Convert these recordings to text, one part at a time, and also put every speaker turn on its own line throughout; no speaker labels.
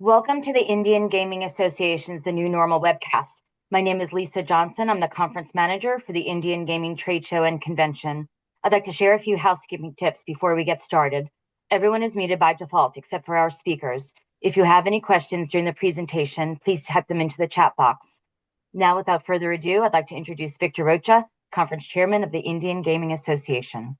Welcome to the Indian Gaming Association's The New Normal webcast. My name is Lisa Johnson. I'm the conference manager for the Indian Gaming Trade Show and Convention. I'd like to share a few housekeeping tips before we get started. Everyone is muted by default except for our speakers. If you have any questions during the presentation, please type them into the chat box. Now, without further ado, I'd like to introduce Victor Rocha, conference chairman of the Indian Gaming Association.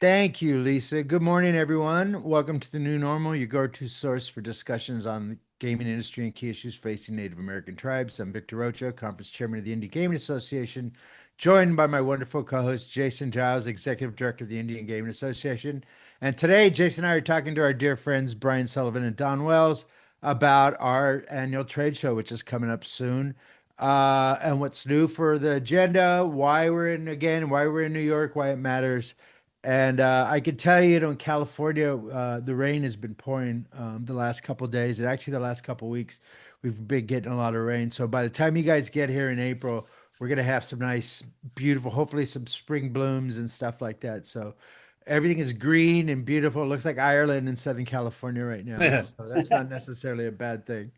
Thank you, Lisa. Good morning, everyone. Welcome to The New Normal, your go-to source for discussions on the gaming industry and key issues facing Native American tribes. I'm Victor Rocha, conference chairman of the Indian Gaming Association, joined by my wonderful co-host, Jason Giles, executive director of the Indian Gaming Association. And today, Jason and I are talking to our dear friends, Brian Sullivan and Don Wells, about our annual trade show, which is coming up soon. And what's new for the agenda, why we're in New York, why it matters. And I could tell you, in California, the rain has been pouring the last couple of days, and actually the last couple of weeks, we've been getting a lot of rain. So by the time you guys get here in April, we're gonna have some nice, beautiful, hopefully some spring blooms and stuff like that. So everything is green and beautiful. It looks like Ireland in Southern California right now. So that's not necessarily a bad thing.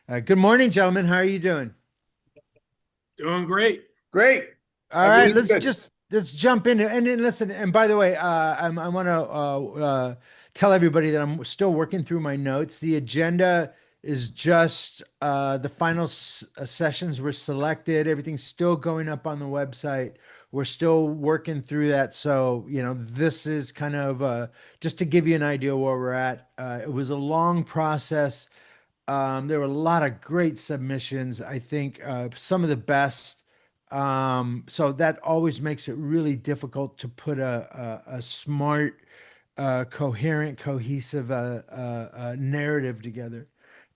Good morning, gentlemen. How are you doing?
Doing great.
Great.
All right, let's jump in and listen. And by the way, I want to tell everybody that I'm still working through my notes. The agenda is just the final sessions were selected. Everything's still going up on the website. We're still working through that. So, this is kind of just to give you an idea where we're at. It was a long process. There were a lot of great submissions. I think some of the best. So that always makes it really difficult to put a smart, coherent, cohesive narrative together.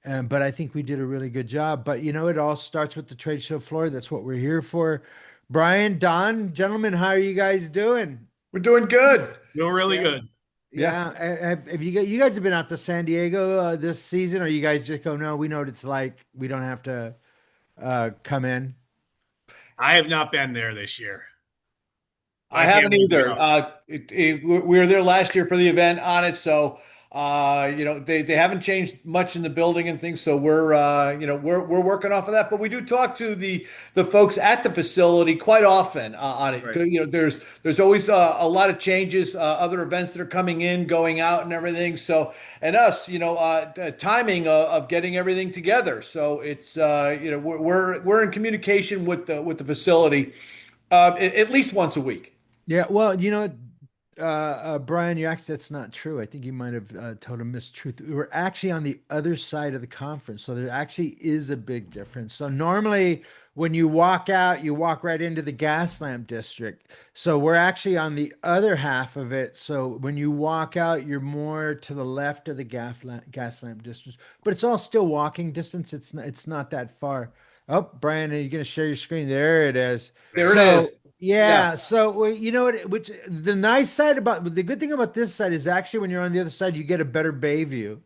But I think we did a really good job. But it all starts with the trade show floor. That's what we're here for. Brian, Don, gentlemen, how are you guys doing?
We're doing good.
Doing really good.
Yeah. Have you guys have been out to San Diego this season, or you guys just go, no, we know what it's like. We don't have to come in.
I have not been there this year.
I haven't either. We were there last year for the event on it, so they haven't changed much in the building and things. So we're working off of that. But we do talk to the folks at the facility quite often on it.
Right.
There's always a lot of changes, other events that are coming in, going out, and everything. So and us, the timing of getting everything together. So it's we're in communication with the facility at least once a week.
Yeah, well, Brian, that's not true. I think you might have told a mistruth. We're actually on the other side of the conference, so there actually is a big difference. So normally, when you walk out, you walk right into the gas lamp district. So we're actually on the other half of it. So when you walk out, you're more to the left of the gas lamp district, but it's all still walking distance. It's not that far. Oh, Brian, are you going to share your screen? There it is.
There it is.
Yeah. So, which the nice side the good thing about this side is actually when you're on the other side, you get a better bay view,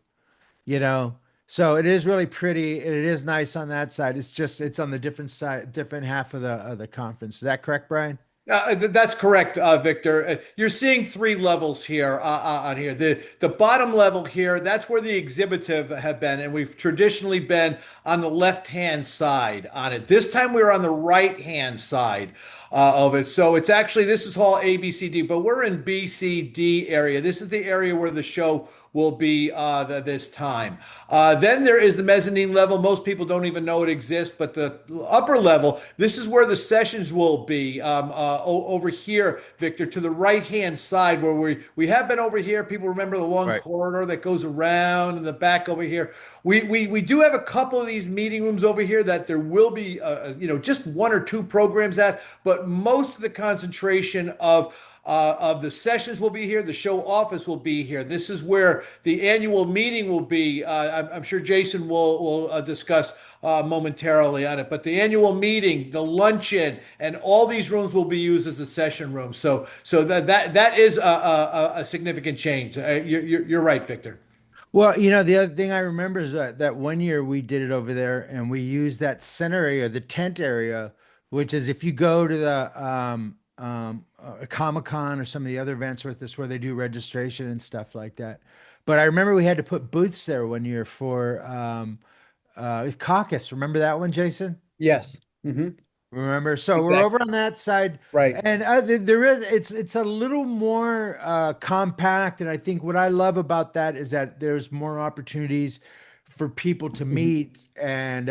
you know? So it is really pretty. And it is nice on that side. It's on the different side, different half of the conference. Is that correct, Brian?
That's correct, Victor. You're seeing three levels here on here. The bottom level here, that's where the exhibits have been, and we've traditionally been on the left-hand side on it. This time we were on the right-hand side of it. So it's actually, this is Hall A, B, C, D, but we're in B, C, D area. This is the area where the show will be this time. Then there is the mezzanine level. Most people don't even know it exists, but the upper level, this is where the sessions will be over here, Victor, to the right-hand side where we have been over here. People remember the long corridor that goes around in the back over here. We do have a couple of these meeting rooms over here that there will be, just one or two programs at, but most of the concentration of the sessions will be here. The show office will be here. This is where the annual meeting will be. I'm sure Jason will discuss momentarily on it. But the annual meeting, the luncheon, and all these rooms will be used as a session room. So that is a significant change. You're right, Victor.
Well, the other thing I remember is that one year we did it over there and we used that center area, the tent area, which is if you go to the Comic-Con or some of the other events with this where they do registration and stuff like that. But I remember we had to put booths there one year for caucus. Remember that one, Jason?
Yes. Hmm.
Remember? So we're
Exactly.
over on that side,
Right.
and there is it's a little more compact, and I think what I love about that is that there's more opportunities for people to
Mhm.
meet, and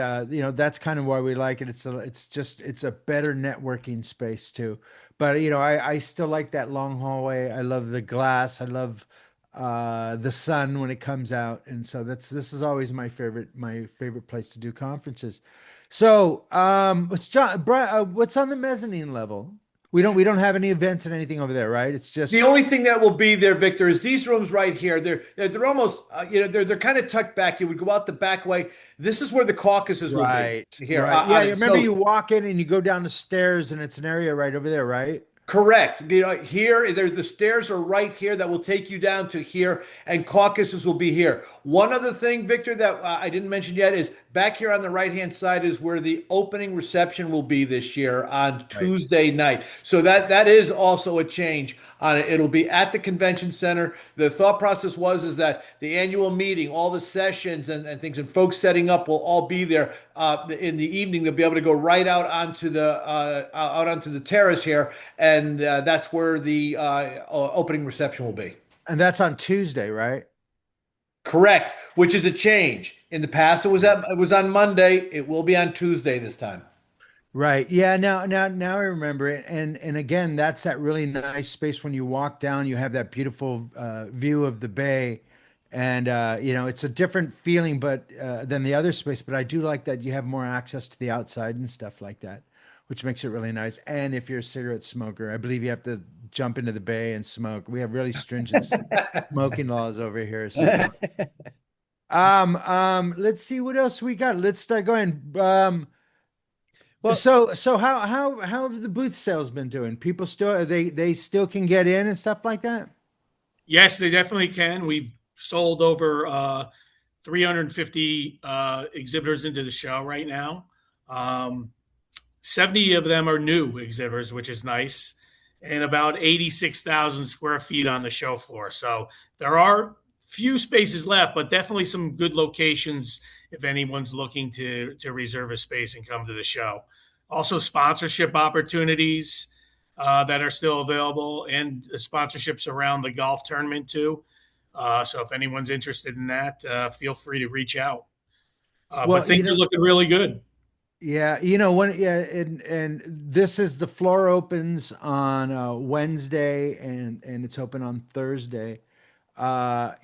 that's kind of why we like it. It's a better networking space too. But I still like that long hallway. I love the glass. I love the sun when it comes out, and so this is always my favorite place to do conferences. So, what's on the mezzanine level? We don't have any events and anything over there, right? It's
The
just
only thing that will be there, Victor, is these rooms right here. They're almost they're kind of tucked back. You would go out the back way. This is where the caucuses will be
right,
here
right. Yeah,
on
you
it.
remember
So
you walk in and you go down the stairs and it's an area right over there, right?
correct. Here, the stairs are right here that will take you down to here, and caucuses will be here. One other thing, Victor, that I didn't mention yet is back here on the right-hand side is where the opening reception will be this year on
Right.
Tuesday night. So that is also a change on it. It'll be at the convention center. The thought process is that the annual meeting, all the sessions and things, and folks setting up will all be there in the evening. They'll be able to go right out onto the terrace here, and that's where the opening reception will be.
And that's on Tuesday, right?
Correct, which is a change. In the past,
Right.
it was on Monday. It will be on Tuesday this time.
Right. Yeah. Now I remember it. And again, that's that really nice space when you walk down. You have that beautiful view of the bay, and it's a different feeling, but than the other space. But I do like that you have more access to the outside and stuff like that, which makes it really nice. And if you're a cigarette smoker, I believe you have to jump into the bay and smoke. We have really stringent smoking laws over here. So, let's see what else we got. Let's start going.
Well,
So how have the booth sales been doing? People still they still can get in and stuff like that?
Yes, they definitely can. We've sold over 350 exhibitors into the show right now. Um, 70 of them are new exhibitors, which is nice, and about 86,000 square feet on the show floor. So there are few spaces left, but definitely some good locations if anyone's looking to reserve a space and come to the show. Also, sponsorship opportunities that are still available, and sponsorships around the golf tournament too. So if anyone's interested in that, feel free to reach out. But
Well,
things are looking really good.
yeah, and this is the floor opens on Wednesday and it's open on Thursday.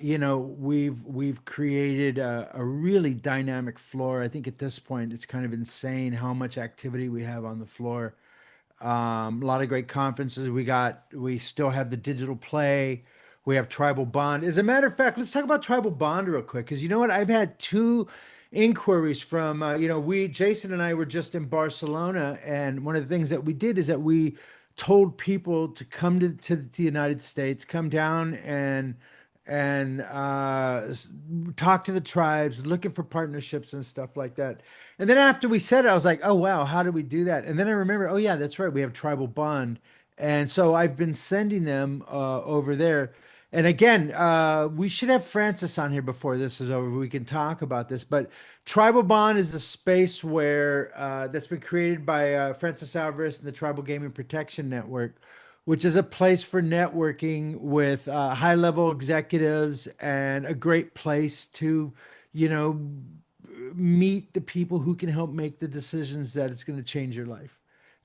We've created a really dynamic floor. I think at this point it's kind of insane how much activity we have on the floor. A lot of great conferences. We still have the digital play. We have Tribal Bond. As a matter of fact, let's talk about Tribal Bond real quick. Because you know what? I've had two inquiries from, Jason and I were just in Barcelona. And one of the things that we did is that we told people to come to the United States, come down and talk to the tribes, looking for partnerships and stuff like that. And then after we said it, I was like, oh, wow, how did we do that? And then I remember, oh, yeah, that's right. We have Tribal Bond. And so I've been sending them over there. And again, we should have Francis on here before this is over. We can talk about this. But Tribal Bond is a space where that's been created by Francis Alvarez and the Tribal Gaming Protection Network, which is a place for networking with high-level executives and a great place to, you know, meet the people who can help make the decisions that it's going to change your life.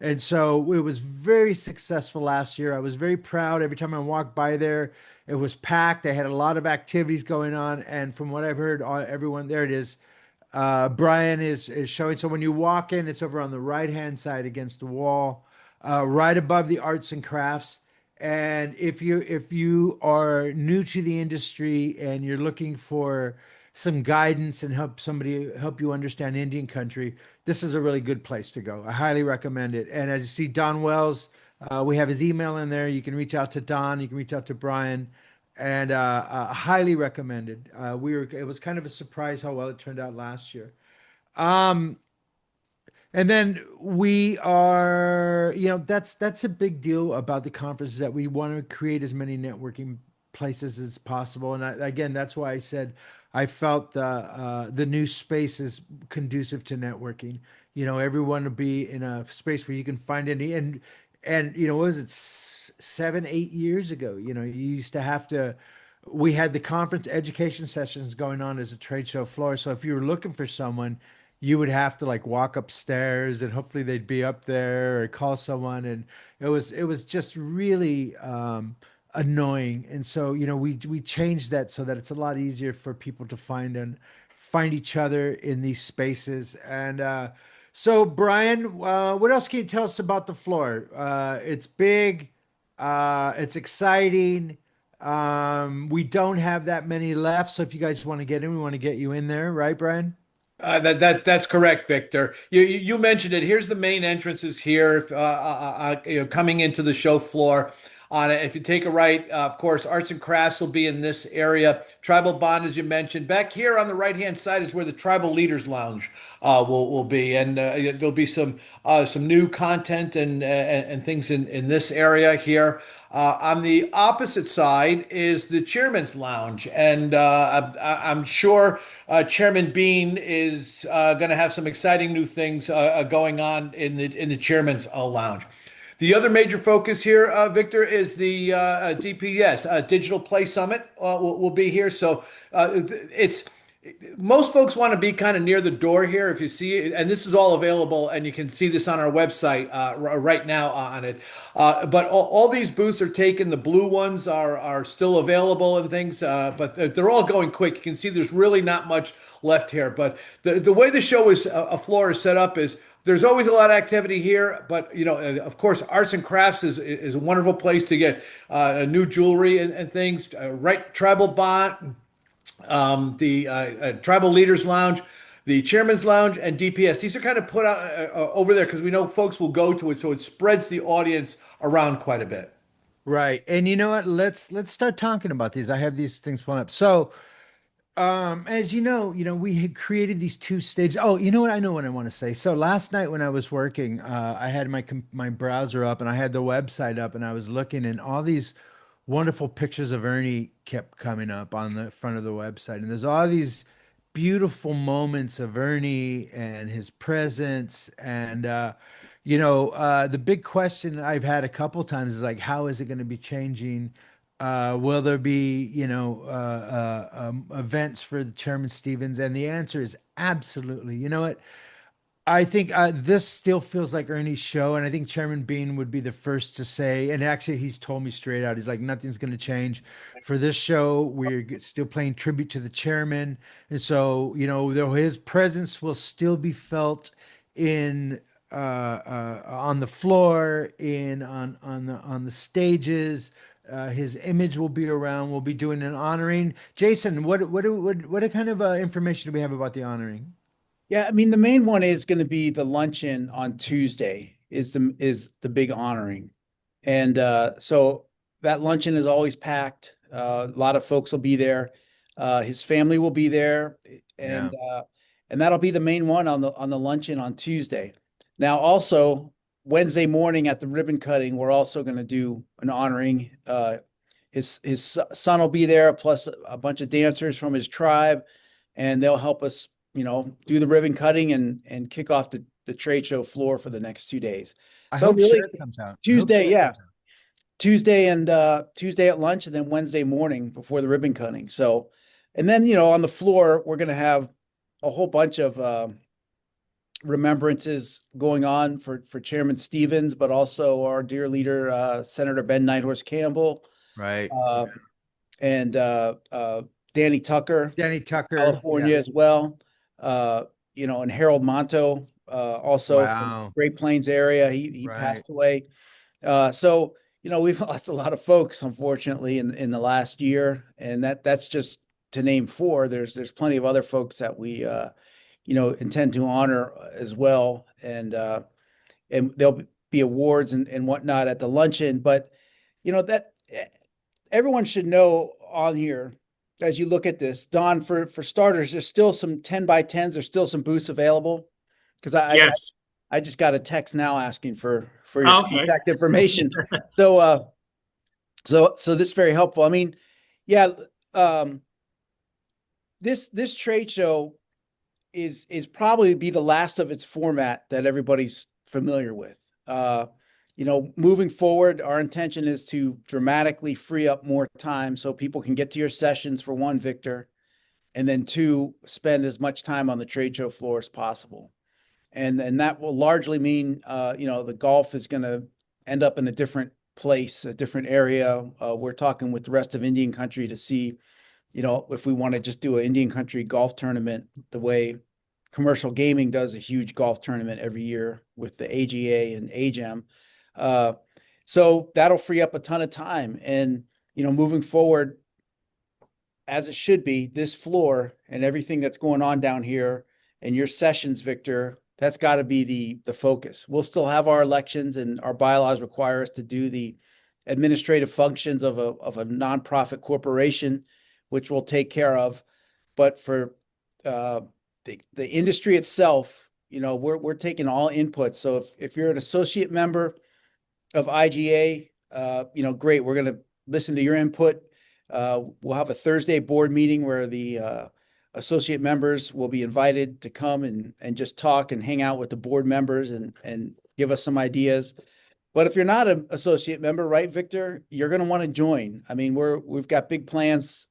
And so it was very successful last year. I was very proud. Every time I walked by there, it was packed. They had a lot of activities going on. And from what I've heard, everyone there it is. Brian is showing. So when you walk in, it's over on the right hand side against the wall, right above the arts and crafts. And if you are new to the industry and you're looking for some guidance and help you understand Indian country, this is a really good place to go. I highly recommend it. And as you see, Don Wells, we have his email in there. You can reach out to Don. You can reach out to Brian, and highly recommended. It was kind of a surprise how well it turned out last year. Um, and then we are, that's a big deal about the conference is that we want to create as many networking places as possible. And again, that's why I said I felt the new space is conducive to networking. Everyone will be in a space where you can find any and what was it, 7, 8 years ago? You used to have to. We had the conference education sessions going on as a trade show floor. So if you were looking for someone, you would have to like walk upstairs and hopefully they'd be up there or call someone. And it was just really annoying. And so, we changed that so that it's a lot easier for people to find each other in these spaces. And so Brian, what else can you tell us about the floor? It's big, it's exciting. We don't have that many left. So if you guys want to get in, we want to get you in there, right, Brian?
That's correct, Victor. You mentioned it. Here's the main entrances here, coming into the show floor. On it, if you take a right, of course, arts and crafts will be in this area. Tribal Bond, as you mentioned, back here on the right-hand side is where the Tribal Leaders Lounge will be, and there'll be some new content and things in this area here. On the opposite side is the Chairman's Lounge, and I'm sure Chairman Bean is going to have some exciting new things going on in the Chairman's Lounge. The other major focus here, Victor, is the DPS, DigitalPlay Summit will be here. So it's most folks want to be kind of near the door here. If you see it, and this is all available, and you can see this on our website right now on it. But all these booths are taken. The blue ones are still available and things, but they're all going quick. You can see there's really not much left here. But the way the show is a floor is set up is there's always a lot of activity here, but of course, arts and crafts is a wonderful place to get new jewelry and things. Right, Tribal Bond, the Tribal Leaders Lounge, the Chairman's Lounge, and DPS. These are kind of put out over there because we know folks will go to it, so it spreads the audience around quite a bit.
Right, and you know what? Let's start talking about these. I have these things pulling up. So. As we had created these two stages. Oh, you know what? I know what I want to say. So last night when I was working, I had my browser up and I had the website up and I was looking and all these wonderful pictures of Ernie kept coming up on the front of the website. And there's all these beautiful moments of Ernie and his presence. And, the big question I've had a couple times is like, how is it going to be changing? Will there be, events for the Chairman Stevens? And the answer is absolutely. You know what? I think this still feels like Ernie's show, and I think Chairman Bean would be the first to say. And actually, he's told me straight out. He's like, nothing's going to change for this show. We're still playing tribute to the chairman, and so his presence will still be felt in on the floor, on the stages. His image will be around. We'll be doing an honoring. Jason, what kind of information do we have about the honoring?
Yeah, I mean, the main one is going to be the luncheon on Tuesday is the big honoring. And so that luncheon is always packed. A lot of folks will be there. His family will be there. And that'll be the main one on the luncheon on Tuesday. Now, also Wednesday morning at the ribbon cutting, we're also going to do an honoring. His son will be there, plus a bunch of dancers from his tribe, and they'll help us, do the ribbon cutting and kick off the trade show floor for the next 2 days.
I hope
really,
Sherry comes out.
Tuesday, yeah. Tuesday Tuesday at lunch, and then Wednesday morning before the ribbon cutting. So, and then, on the floor, we're going to have a whole bunch of remembrances going on for Chairman Stevens, but also our dear leader, Senator Ben Nighthorse Campbell.
Right.
And Danny Tucker, California as well. And Harold Monto, also from Great Plains area. He passed away. So, we've lost a lot of folks, unfortunately, in the last year. And that's just to name four. There's plenty of other folks that we, intend to honor as well. And there'll be awards and whatnot at the luncheon. But, that everyone should know on here, as you look at this, Don, for starters, there's still some 10 by 10s. There's still some booths available. Because I just got a text now asking for your contact information. So this is very helpful. I mean, Yeah. This trade show is probably be the last of its format that everybody's familiar with. Moving forward, our intention is to dramatically free up more time so people can get to your sessions, for one, Victor, and then two, spend as much time on the trade show floor as possible. And that will largely mean, the golf is going to end up in a different place, a different area. We're talking with the rest of Indian country to see, if we want to just do an Indian country golf tournament the way commercial gaming does a huge golf tournament every year with the AGA and AGEM. So that'll free up a ton of time. And, moving forward, as it should be, this floor and everything that's going on down here and your sessions, Victor, that's got to be the focus. We'll still have our elections, and our bylaws require us to do the administrative functions of a nonprofit corporation, which we'll take care of. But for the industry itself, we're taking all inputs. So if you're an associate member of IGA, great. We're going to listen to your input. We'll have a Thursday board meeting where the associate members will be invited to come and just talk and hang out with the board members and give us some ideas. But if you're not an associate member, right, Victor, you're going to want to join. I mean, we've got big plans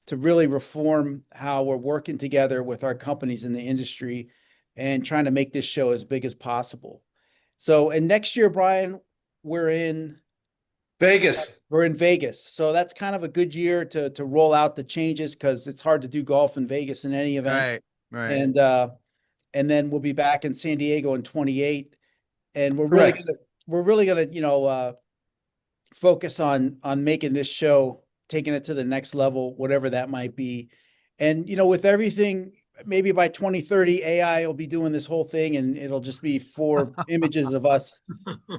to really reform how we're working together with our companies in the industry and trying to make this show as big as possible. So, and next year, Brian, we're in
Vegas.
We're in Vegas. So that's kind of a good year to roll out the changes, because it's hard to do golf in Vegas in any event.
Right.
And then we'll be back in San Diego in 28. And we're really gonna focus on making this show, taking it to the next level, whatever that might be. And with everything, maybe by 2030, AI will be doing this whole thing, and it'll just be 4 images of us,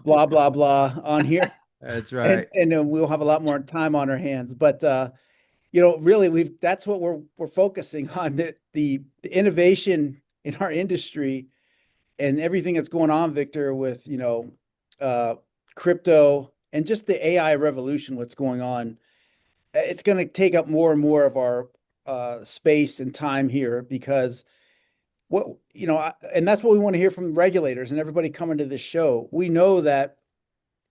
blah blah blah, on here.
That's right.
And then we'll have a lot more time on our hands. But really, that's what we're focusing on, the innovation in our industry and everything that's going on, Victor, with crypto and just the AI revolution. What's going on? It's going to take up more and more of our space and time here, because and that's what we want to hear from regulators and everybody coming to this show. We know that.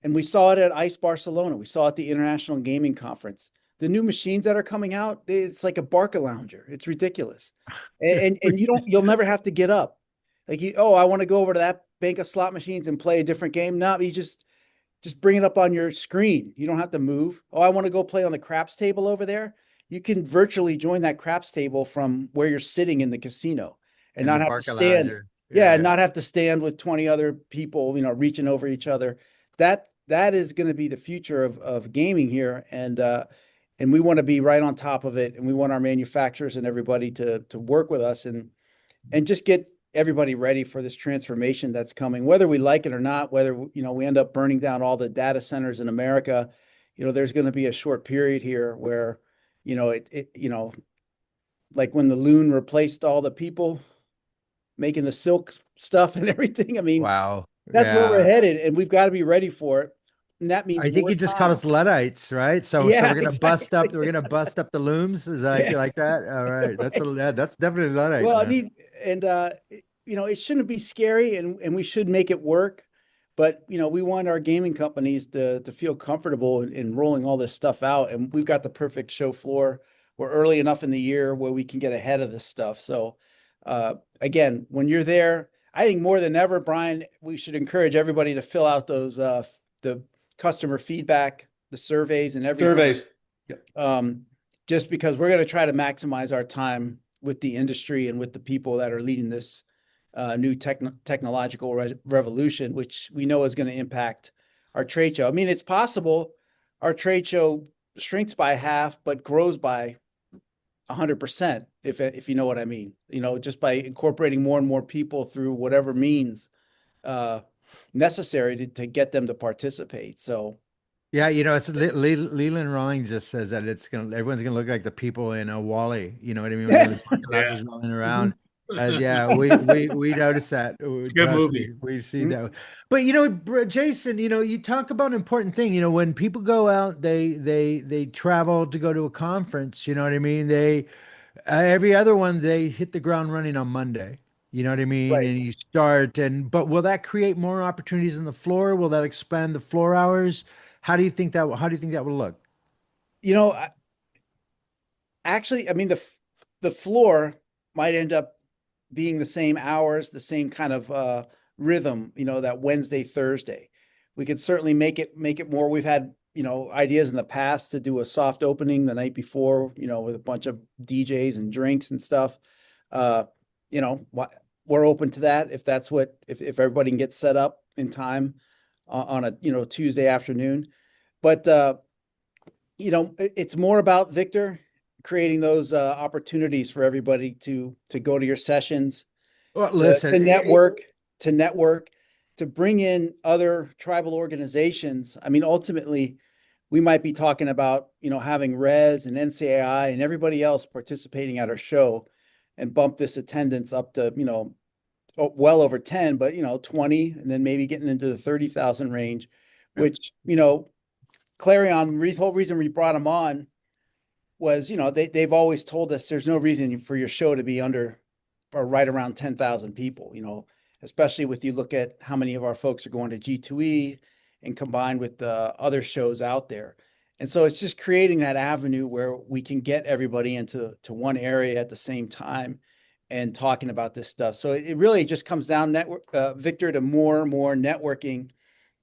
And we saw it at ICE Barcelona. We saw it at the International Gaming Conference. The new machines that are coming out, it's like a Barca lounger. It's ridiculous. And you'll never have to get up. Like, I want to go over to that bank of slot machines and play a different game. No, you just bring it up on your screen. You don't have to move. Oh, I want to go play on the craps table over there. You can virtually join that craps table from where you're sitting in the casino and not have to stand. Yeah, not have to stand with 20 other people, reaching over each other. That is going to be the future of gaming here, and we want to be right on top of it, and we want our manufacturers and everybody to work with us and just get everybody ready for this transformation that's coming, whether we like it or not. Whether we end up burning down all the data centers in America, there's going to be a short period here where like when the loon replaced all the people making the silk stuff and everything. I mean,
wow.
That's where we're headed, and we've got to be ready for it. And that means
I think you just called us Luddites, right? So we're gonna bust up. We're gonna bust up the looms. Is that like that? All right, that's definitely Luddite.
Well, man. I mean, and it shouldn't be scary, and we should make it work. But we want our gaming companies to feel comfortable in rolling all this stuff out, and we've got the perfect show floor. We're early enough in the year where we can get ahead of this stuff. So, again, when you're there, I think more than ever, Brian, we should encourage everybody to fill out those the customer feedback, the surveys, and everything.
Surveys.
Yep. Just because we're going to try to maximize our time with the industry and with the people that are leading this new technological revolution, which we know is going to impact our trade show. I mean, it's possible our trade show shrinks by half, but grows by 100%, if you know what I mean. Just by incorporating more and more people through whatever means necessary to get them to participate. So,
yeah, it's Leland Rawlings just says that everyone's gonna look like the people in Wall-E. You know what I mean? Just running around. Yeah, we noticed that.
It's a good
Trust
movie.
me, we've seen that. But Jason, you talk about an important thing. When people go out, they travel to go to a conference. You know what I mean? Every other one they hit the ground running on Monday. You know what I mean?
Right.
And you start, but will that create more opportunities on the floor? Will that expand the floor hours? How do you think that will look?
You know, actually, I mean, the floor might end up being the same hours, the same kind of rhythm, that Wednesday, Thursday. We could certainly make it more. We've had, ideas in the past to do a soft opening the night before, with a bunch of DJs and drinks and stuff. Uh, we're open to that if that's if everybody can get set up in time on a, Tuesday afternoon. But it's more about, Victor, creating those opportunities for everybody to go to your sessions,
Well, listen,
to network, to bring in other tribal organizations. I mean, ultimately, we might be talking about, having Res and NCAI and everybody else participating at our show and bump this attendance up to, well over 10, but 20, and then maybe getting into the 30,000 range, which, Clarion, whole reason we brought them on was, they've always told us there's no reason for your show to be under or right around 10,000 people, especially with you look at how many of our folks are going to G2E and combined with the other shows out there. And so it's just creating that avenue where we can get everybody into one area at the same time and talking about this stuff. So it really just comes down, Victor, to more and more networking.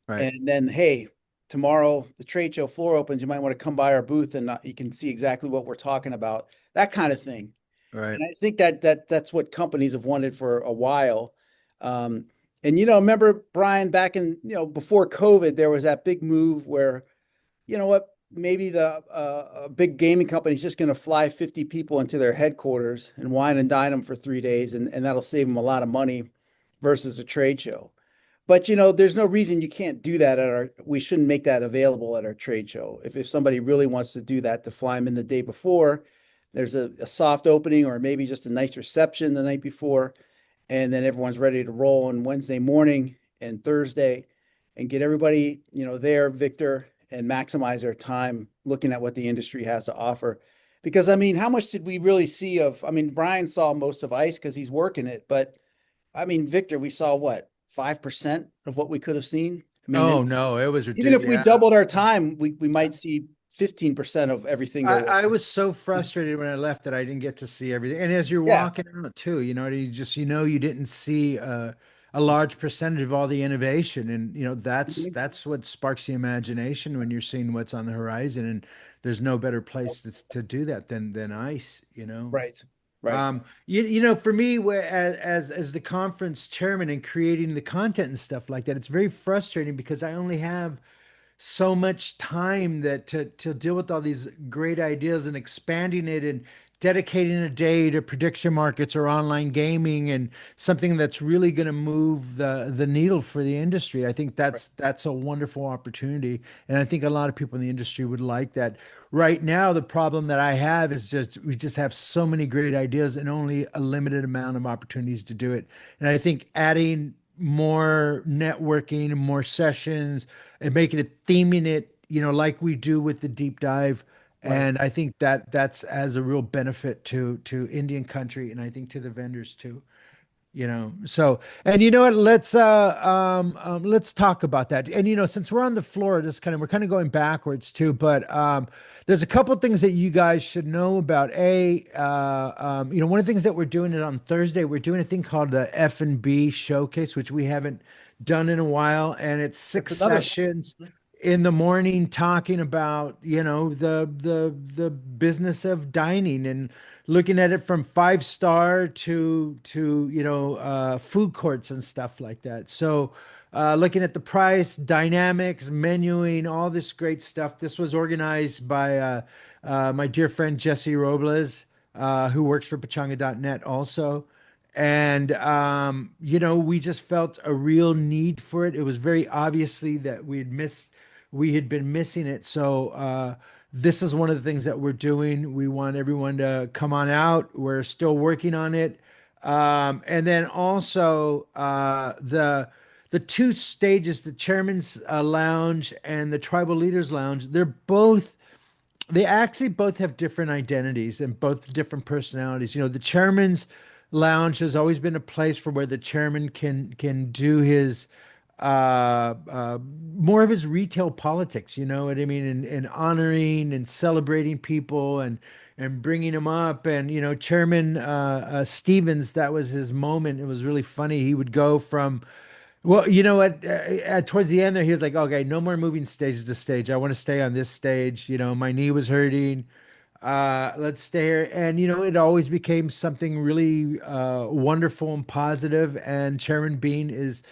right.
And then, hey, tomorrow the trade show floor opens. You might want to come by our booth and you can see exactly what we're talking about, that kind of thing.
Right.
And I think that's what companies have wanted for a while. And remember, Brian, back in before COVID, there was that big move where, maybe the a big gaming company is just going to fly 50 people into their headquarters and wine and dine them for 3 days, and that'll save them a lot of money versus a trade show. But there's no reason you can't do that we shouldn't make that available at our trade show. If somebody really wants to do that, to fly them in the day before, there's a soft opening or maybe just a nice reception the night before, and then everyone's ready to roll on Wednesday morning and Thursday, and get everybody there, Victor, and maximize their time looking at what the industry has to offer. Because I mean, how much did we really see of? I mean, Brian saw most of ICE because he's working it, but I mean, Victor, we saw what, 5% of what we could have seen? I mean,
Oh no, it was
even
ridiculous.
if we doubled our time, we might see 15% of everything.
I was so frustrated when I left that I didn't get to see everything. And as you're walking out too, you didn't see a large percentage of all the innovation. And that's what sparks the imagination when you're seeing what's on the horizon. And there's no better place to do that than ICE,
Right. Right.
For me, as the conference chairman and creating the content and stuff like that, it's very frustrating because I only have so much time that to deal with all these great ideas and expanding it and dedicating a day to prediction markets or online gaming and something that's really going to move the needle for the industry. I think that's a wonderful opportunity, and I think a lot of people in the industry would like that. Right now, the problem that I have is we just have so many great ideas and only a limited amount of opportunities to do it. And I think adding more networking and more sessions and making it, theming it, like we do with the deep dive. And I think that's as a real benefit to Indian country, and I think to the vendors too. So, and you know what, let's talk about that. And since we're on the floor, we're kind of going backwards too, but there's a couple things that you guys should know about. One of the things that we're doing it on Thursday, we're doing a thing called the F&B showcase, which we haven't done in a while, and it's six sessions in the morning talking about the business of dining and looking at it from 5-star to food courts and stuff like that. So looking at the price, dynamics, menuing, all this great stuff. This was organized by my dear friend Jesse Robles, who works for Pachanga.net also. And we just felt a real need for it. It was very obviously that we had been missing it. So this is one of the things that we're doing. We want everyone to come on out. We're still working on it. And then also the two stages, the chairman's lounge and the tribal leaders lounge, they actually both have different identities and both different personalities. The chairman's lounge has always been a place for where the chairman can do his more of his retail politics, you know what I mean, and honoring and celebrating people and bringing them up. And Chairman Stevens, that was his moment. It was really funny. He would go from, well, towards the end there, he was like, okay, no more moving stage to stage. I want to stay on this stage. My knee was hurting. Let's stay here. And, it always became something really wonderful and positive. And Chairman Bean is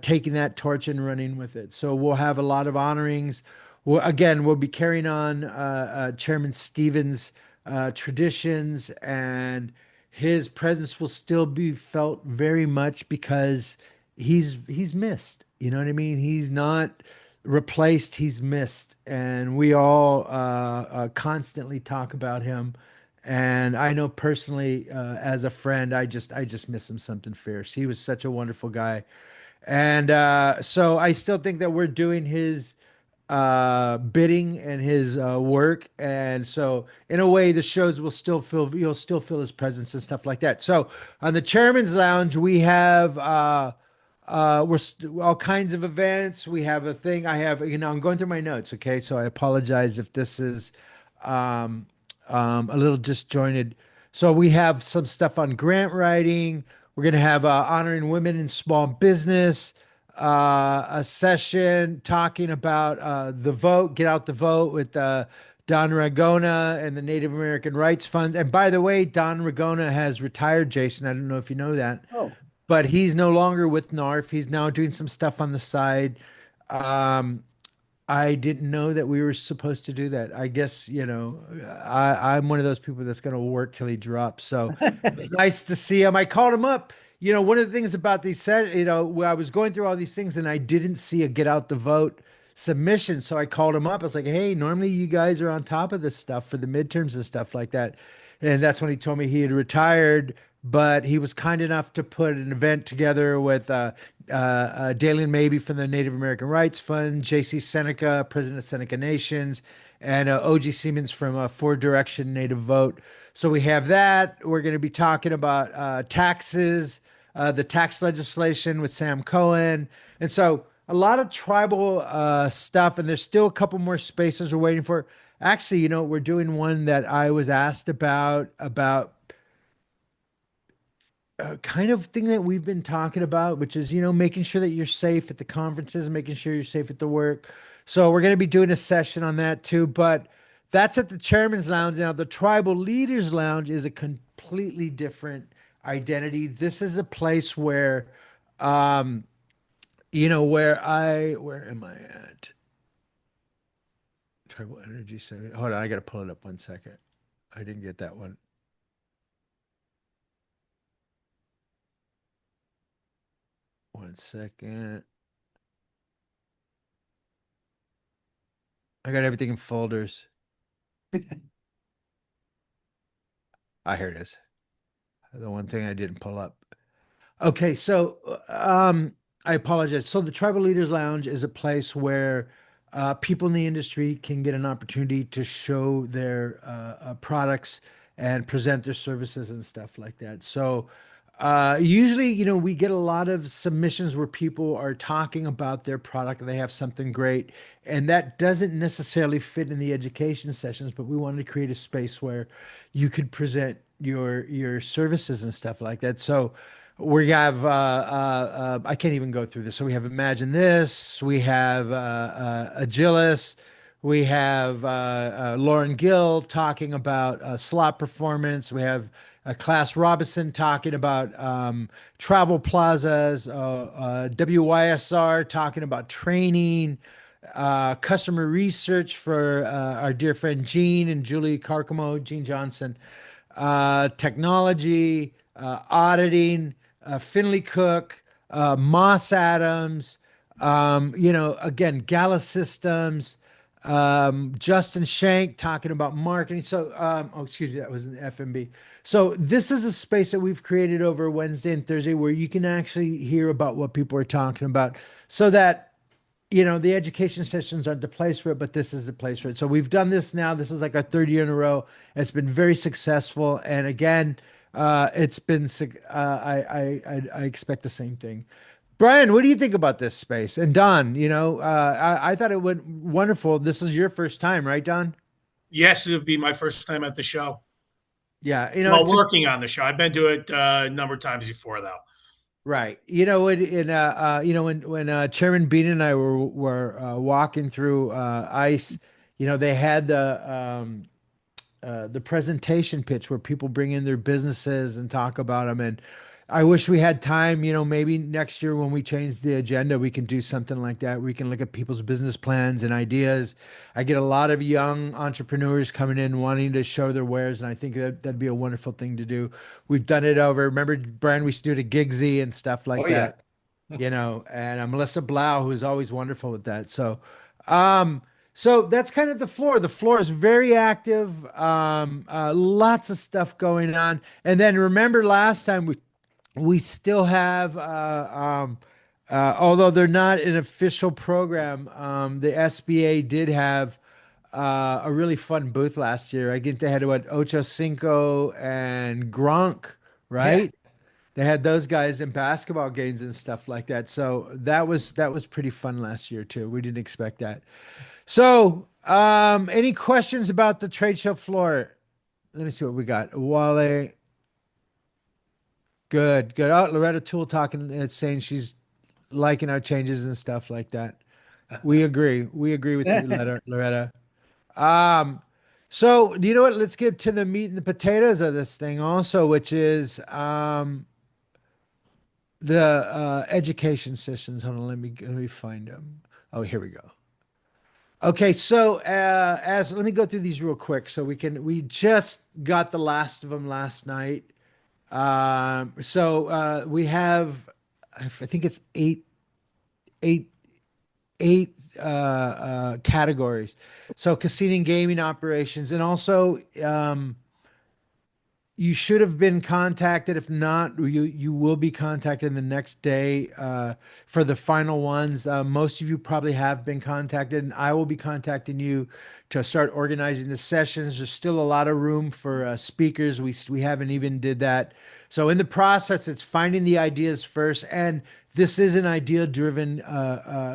taking that torch and running with it. So we'll have a lot of honorings. We'll be carrying on Chairman Stevens' traditions, and his presence will still be felt very much because he's missed. You know what I mean? He's not replaced, he's missed, and we all constantly talk about him. And I know personally, as a friend, I just miss him something fierce. He was such a wonderful guy. And so I still think that we're doing his bidding and his work. And so in a way, the shows will still feel, you'll still feel his presence and stuff like that. So on the Chairman's Lounge, we have all kinds of events. We have a thing. I'm going through my notes. Okay. So I apologize if this is a little disjointed. So we have some stuff on grant writing. We're going to have honoring women in small business, a session talking about the vote, get out the vote with Don Ragona and the Native American Rights Funds. And by the way, Don Ragona has retired, Jason. I don't know if you know that.
Oh.
But he's no longer with NARF. He's now doing some stuff on the side. I didn't know that we were supposed to do that. I guess, I'm one of those people that's going to work till he drops. So it's nice to see him. I called him up. One of the things about these, where I was going through all these things and I didn't see a get out the vote submission. So I called him up. I was like, hey, normally you guys are on top of this stuff for the midterms and stuff like that. And that's when he told me he had retired, but he was kind enough to put an event together with Dalian Mabey from the Native American Rights Fund, J.C. Seneca, President of Seneca Nations, and O.G. Siemens from Four Direction Native Vote. So we have that. We're going to be talking about taxes, the tax legislation with Sam Cohen. And so a lot of tribal stuff, and there's still a couple more spaces we're waiting for. Actually, we're doing one that I was asked about kind of thing that we've been talking about, which is, making sure that you're safe at the conferences, making sure you're safe at the work. So we're going to be doing a session on that too, but that's at the Chairman's Lounge. Now, the Tribal Leaders Lounge is a completely different identity. This is a place where, where am I at? Tribal Energy Center. Hold on, I got to pull it up 1 second. I didn't get that one. One second. I got everything in folders. Here it is. The one thing I didn't pull up. Okay, so I apologize. So the Tribal Leaders Lounge is a place where people in the industry can get an opportunity to show their products and present their services and stuff like that. So usually, we get a lot of submissions where people are talking about their product and they have something great, and that doesn't necessarily fit in the education sessions, but we wanted to create a space where you could present your services and stuff like that. So we have, I can't even go through this. So we have Imagine This, we have Agilis, we have Lauren Gill talking about slot performance. We have Class Robinson talking about travel plazas, WYSR talking about training, customer research for our dear friend Gene and Julie Carcamo, Gene Johnson, technology, auditing, Finley Cook, Moss Adams, again, Gala Systems, Justin Shank talking about marketing. So, excuse me, that was an FMB. So this is a space that we've created over Wednesday and Thursday where you can actually hear about what people are talking about so that the education sessions aren't the place for it, but this is the place for it. So we've done this now. This is like our third year in a row. It's been very successful. And again, it's been, I expect the same thing. Brian, what do you think about this space? And Don, I thought it went wonderful. This is your first time, right, Don?
Yes, it would be my first time at the show.
Yeah,
While working on the show, I've been to it a number of times before, though.
Right. When Chairman Bean and I were walking through ICE, they had the presentation pitch where people bring in their businesses and talk about them. And I wish we had time, maybe next year when we change the agenda, we can do something like that. We can look at people's business plans and ideas. I get a lot of young entrepreneurs coming in wanting to show their wares, and I think that'd be a wonderful thing to do. We've done it over. Remember, Brian, we used to do it at Gigsy and stuff like that. And Melissa Blau, who's always wonderful with that. So that's kind of the floor. The floor is very active. Lots of stuff going on. And then remember last time we still have, although they're not an official program, the SBA did have a really fun booth last year. I think they had Ocho Cinco and Gronk, right? Yeah. They had those guys in basketball games and stuff like that. So that was pretty fun last year too. We didn't expect that. So, any questions about the trade show floor? Let me see what we got. Wale. Good. Oh, Loretta Toole talking, saying she's liking our changes and stuff like that. We agree. We agree with you, Loretta. So you know what? Let's get to the meat and the potatoes of this thing also, which is the education systems. Hold on, let me find them. Oh, here we go. Okay, so let me go through these real quick so we just got the last of them last night. We have, I think it's eight categories. So casino and gaming operations, and also you should have been contacted. If not, you will be contacted the next day for the final ones. Most of you probably have been contacted, and I will be contacting you to start organizing the sessions. There's still a lot of room for speakers. We haven't even did that. So in the process, it's finding the ideas first, and this is an idea-driven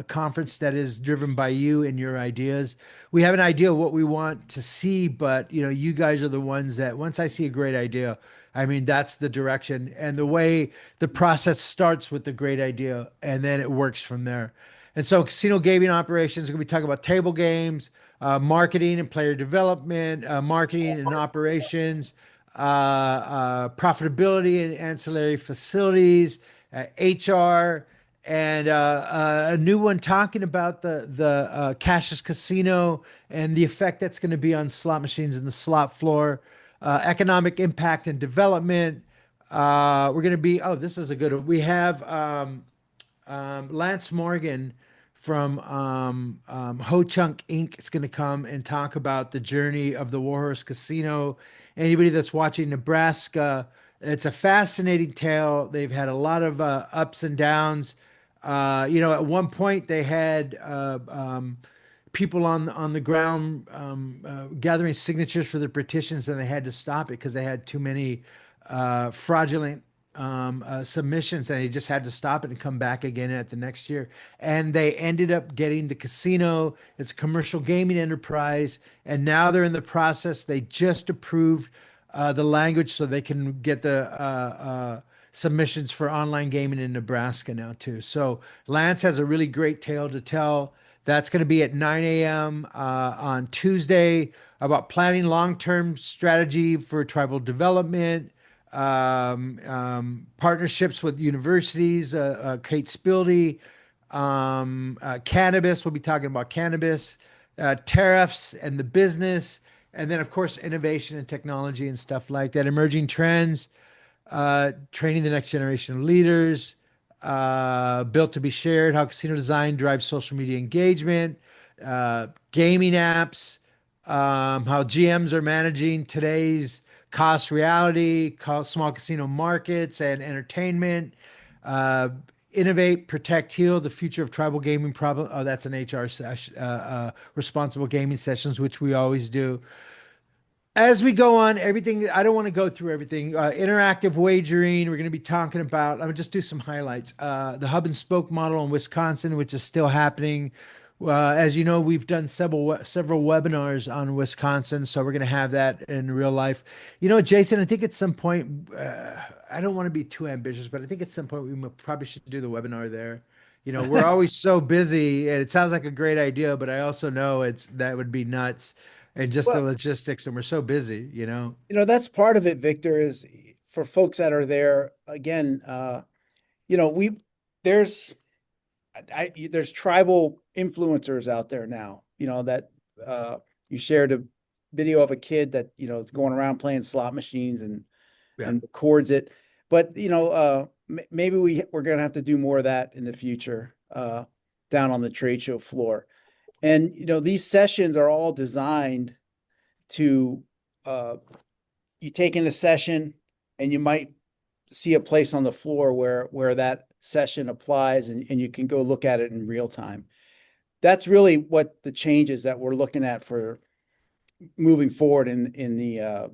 conference that is driven by you and your ideas. We have an idea of what we want to see, but you guys are the ones that once I see a great idea, I mean, that's the direction. And the way the process starts with the great idea, and then it works from there. And so casino gaming operations, we're going to be talking about table games, marketing and player development, marketing and operations, profitability and ancillary facilities, HR, and a new one talking about the cashless casino and the effect that's going to be on slot machines and the slot floor, economic impact and development. We're going to be, this is a good one. We have Lance Morgan from Ho Chunk Inc. is going to come and talk about the journey of the Warhorse Casino. Anybody that's watching Nebraska, it's a fascinating tale. They've had a lot of ups and downs. At one point they had people on the ground gathering signatures for the petitions, and they had to stop it because they had too many fraudulent submissions, and they just had to stop it and come back again at the next year. And they ended up getting the casino. It's a commercial gaming enterprise, and now they're in the process. They just approved the language so they can get the submissions for online gaming in Nebraska now too. So Lance has a really great tale to tell. That's going to be at 9 a.m. On Tuesday about planning long-term strategy for tribal development, partnerships with universities, Kate Spildy, cannabis. We'll be talking about cannabis, tariffs and the business, and then of course innovation and technology and stuff like that, emerging trends, training the next generation of leaders, built to be shared, how casino design drives social media engagement, gaming apps, how GMs are managing today's cost reality, small casino markets and entertainment, innovate, protect, heal, the future of tribal gaming problem. Oh, that's an HR session, responsible gaming sessions, which we always do. As we go on, everything, I don't want to go through everything. Interactive wagering, we're going to be talking about, I'm going to just do some highlights. The hub and spoke model in Wisconsin, which is still happening. As you know, we've done several webinars on Wisconsin, so we're going to have that in real life. You know, Jason, I think at some point, I don't want to be too ambitious, but I think at some point we probably should do the webinar there. You know, we're always so busy, and it sounds like a great idea, but I also know that would be nuts, and just the logistics, and we're so busy. You know,
that's part of it, Victor. Is for folks that are there again. You know, there's there's tribal influencers out there now, you know, that you shared a video of a kid that, you know, is going around playing slot machines and records it. But, you know, maybe we're going to have to do more of that in the future down on the trade show floor. And, you know, these sessions are all designed to, you take in a session and you might see a place on the floor where that session applies and you can go look at it in real time. That's really what the changes that we're looking at for moving forward in the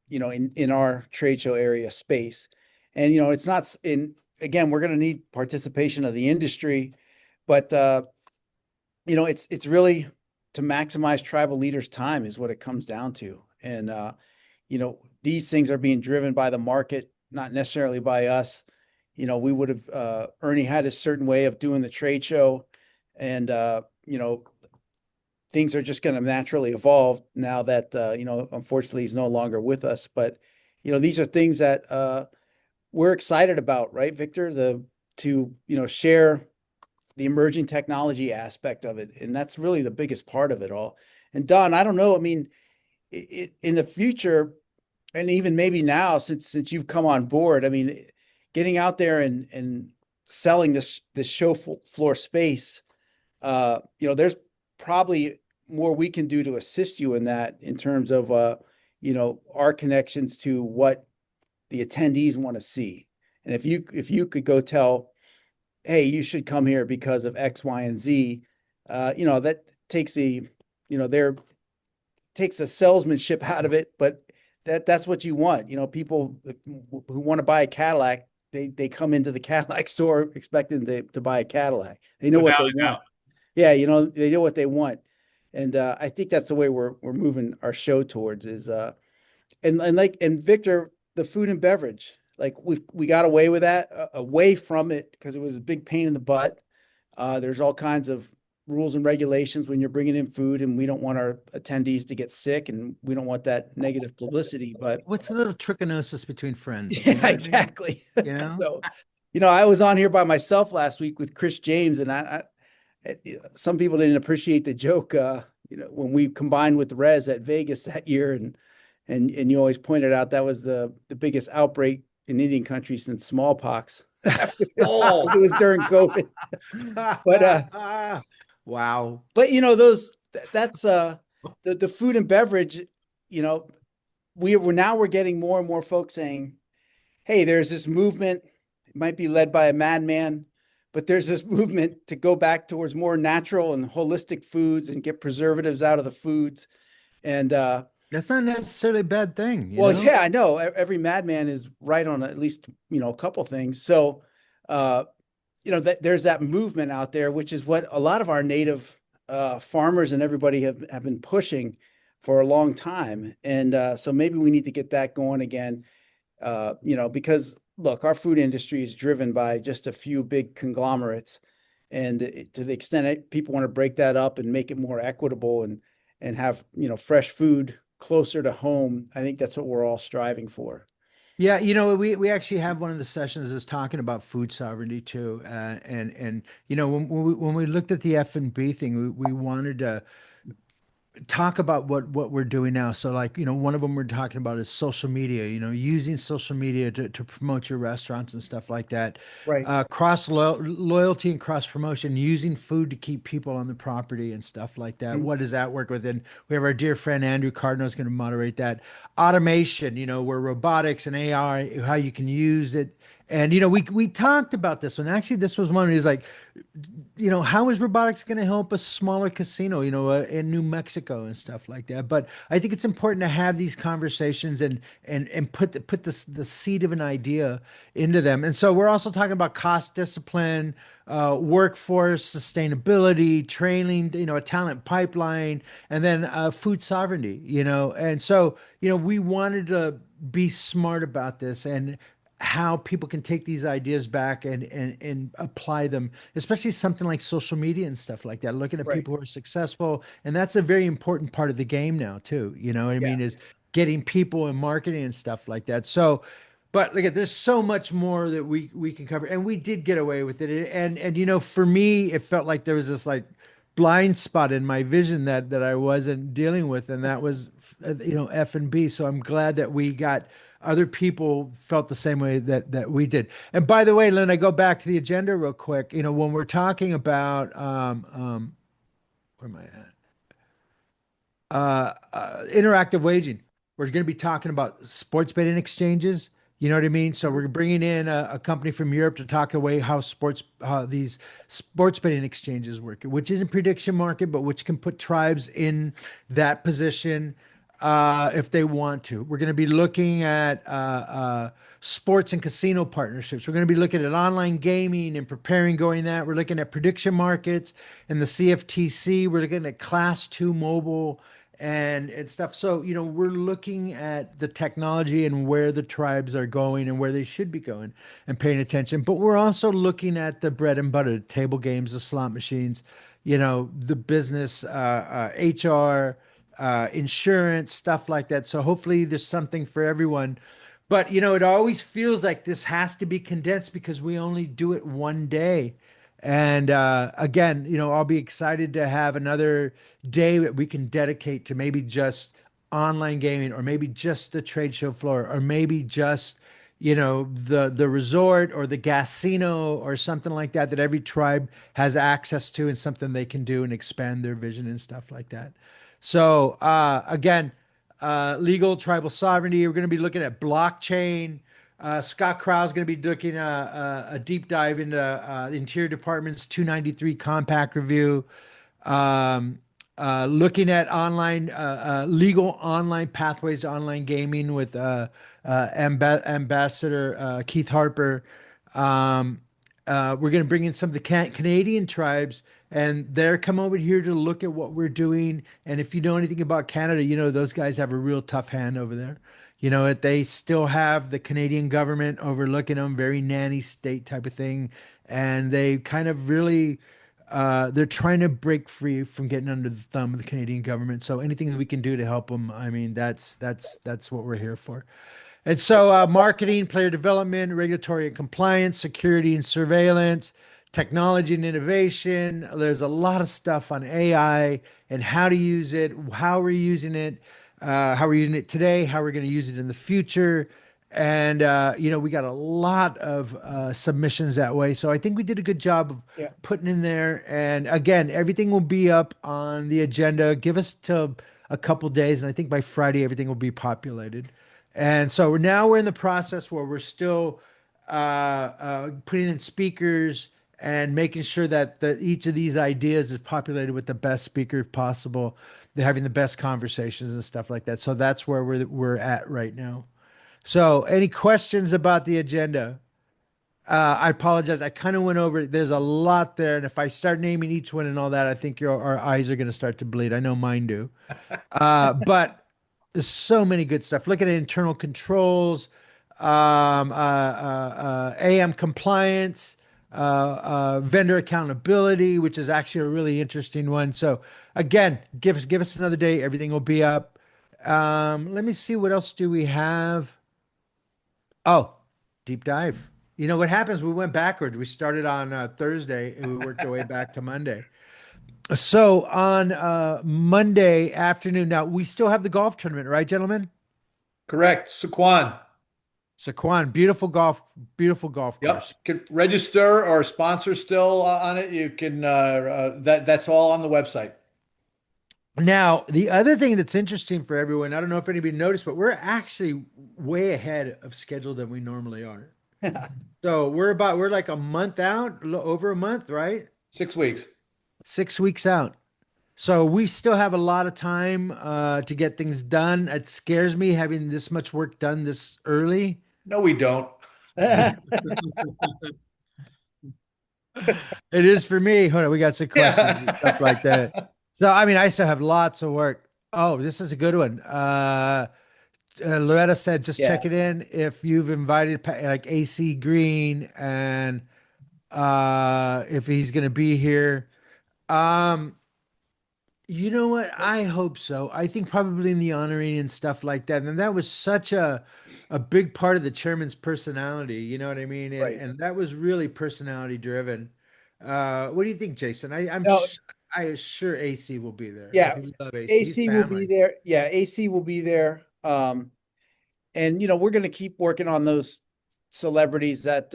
you know, in our trade show area space. And, you know, it's not again, we're going to need participation of the industry, but you know, it's really to maximize tribal leaders' time is what it comes down to. And you know, these things are being driven by the market, not necessarily by us. You know, we would have, Ernie had a certain way of doing the trade show, and, you know, things are just going to naturally evolve now that, you know, unfortunately he's no longer with us. But, you know, these are things that we're excited about, right, Victor? To, you know, share the emerging technology aspect of it. And that's really the biggest part of it all. And Don, I don't know, I mean, in the future, and even maybe now, since you've come on board, I mean, getting out there and selling this show floor space, you know, there's probably more we can do to assist you in that in terms of, you know, our connections to what the attendees want to see. And if you could go tell, hey, you should come here because of X, Y, and Z, you know, that takes you know, takes the salesmanship out of it, but that's what you want. You know, people who want to buy a Cadillac, they come into the Cadillac store expecting to buy a Cadillac. They know what they want. Yeah, you know, they know what they want. And I think that's the way we're moving our show towards is and Victor, the food and beverage, like we got away with that, away from it because it was a big pain in the butt. There's all kinds of rules and regulations when you're bringing in food, and we don't want our attendees to get sick, and we don't want that negative publicity. But
what's a little trichinosis between friends?
Yeah, you know exactly.
I mean? You know,
so, you know, I was on here by myself last week with Chris James, and I some people didn't appreciate the joke. You know, when we combined with Rez at Vegas that year, and you always pointed out that was the biggest outbreak in Indian country since smallpox. Oh, it was during COVID. But
wow.
But you know, that's the food and beverage, you know, we're getting more and more folks saying, hey, there's this movement, it might be led by a madman, but there's this movement to go back towards more natural and holistic foods and get preservatives out of the foods. And
that's not necessarily a bad thing.
Well, know? Yeah, I know. Every madman is right on at least, you know, a couple things. So you know, there's that movement out there, which is what a lot of our native farmers and everybody have been pushing for a long time. And so maybe we need to get that going again, you know, because look, our food industry is driven by just a few big conglomerates. And to the extent that people want to break that up and make it more equitable and have, you know, fresh food closer to home, I think that's what we're all striving for.
Yeah, you know, we actually have one of the sessions is talking about food sovereignty too, and you know when we looked at the F&B thing, we wanted to talk about what we're doing now. So like, one of them we're talking about is social media, using social media to promote your restaurants and stuff like that.
Right.
Cross loyalty and cross promotion, using food to keep people on the property and stuff like that. What does that work with? And we have our dear friend Andrew Cardinal is going to moderate that. Automation, where robotics and AI, how you can use it. And we talked about this one. Actually, this was one. He's like, how is robotics going to help a smaller casino, in New Mexico and stuff like that? But I think it's important to have these conversations and put the seed of an idea into them. And so we're also talking about cost discipline, workforce sustainability, training, a talent pipeline, and then food sovereignty. And so we wanted to be smart about this and how people can take these ideas back and apply them, especially something like social media and stuff like that, looking at
Right.
people who are successful. And that's a very important part of the game now too. You know what I mean? Is getting people and marketing and stuff like that. So, but look at, there's so much more that we can cover, and we did get away with it. And for me, it felt like there was this like blind spot in my vision that I wasn't dealing with, and that was F&B. So I'm glad that we got other people felt the same way that we did. And by the way, Lynn, I go back to the agenda real quick. When we're talking about where am I at? Interactive waging. We're going to be talking about sports betting exchanges. You know what I mean? So we're bringing in a company from Europe to talk away how these sports betting exchanges work, which isn't prediction market, but which can put tribes in that position if they want to. We're going to be looking at sports and casino partnerships. We're going to be looking at online gaming and preparing going that. We're looking at prediction markets and the CFTC. We're looking at Class 2 mobile and stuff. So, we're looking at the technology and where the tribes are going and where they should be going and paying attention. But we're also looking at the bread and butter, the table games, the slot machines, the business, HR, insurance, stuff like that. So hopefully there's something for everyone. But, it always feels like this has to be condensed because we only do it one day. And again, I'll be excited to have another day that we can dedicate to maybe just online gaming, or maybe just the trade show floor, or maybe just, the resort or the casino or something like that every tribe has access to, and something they can do and expand their vision and stuff like that. So again, legal tribal sovereignty. We're going to be looking at blockchain. Scott Crow is going to be looking a deep dive into the Interior Department's 293 compact review, looking at online legal online pathways to online gaming with Ambassador Keith Harper. We're going to bring in some of the Canadian tribes, and they're come over here to look at what we're doing. And if you know anything about Canada, those guys have a real tough hand over there. They still have the Canadian government overlooking them, very nanny state type of thing. And they kind of really, they're trying to break free from getting under the thumb of the Canadian government. So anything that we can do to help them, I mean, that's what we're here for. And so marketing, player development, regulatory and compliance, security and surveillance, technology and innovation. There's a lot of stuff on AI and how to use it, how we're using it, how we're using it today, how we're going to use it in the future. And, we got a lot of submissions that way. So I think we did a good job of putting in there. And again, everything will be up on the agenda. Give us till a couple days. And I think by Friday, everything will be populated. And so we're in the process where we're still putting in speakers and making sure that each of these ideas is populated with the best speaker possible. They're having the best conversations and stuff like that. So that's where we're at right now. So any questions about the agenda? I apologize. I kind of went over it. There's a lot there. And if I start naming each one and all that, I think our eyes are going to start to bleed. I know mine do. But there's so many good stuff. Look at internal controls, AM compliance, vendor accountability, which is actually a really interesting one. So again, give us another day. Everything will be up. Let me see, what else do we have? Oh, deep dive. You know what happens? We went backward. We started on Thursday and we worked our way back to Monday. So on Monday afternoon, now we still have the golf tournament, right, gentlemen?
Correct. Saquon.
Saquon, beautiful golf
Yep.
course.
Could register or sponsor still on it. You can that's all on the website.
Now, the other thing that's interesting for everyone, I don't know if anybody noticed, but we're actually way ahead of schedule than we normally are. So we're like a month out, over a month, right?
6 weeks.
6 weeks out. So we still have a lot of time to get things done. It scares me having this much work done this early.
No, we don't.
It is for me. Hold on, we got some questions and stuff like that.
Yeah.
So I mean, I still have lots of work. Oh, this is a good one. Loretta said, just
Yeah.
check it in if you've invited like AC Green and if he's going to be here. Um, you know what? I hope so. I think probably in the honoring and stuff like that. And that was such a big part of the chairman's personality. You know what I mean?
Right.
And that was really personality driven. What do you think, Jason?
No,
I sure AC will be there.
yeah,
We love AC. He's
AC will be
family.
there. Yeah, AC will be there. And we're going to keep working on those celebrities that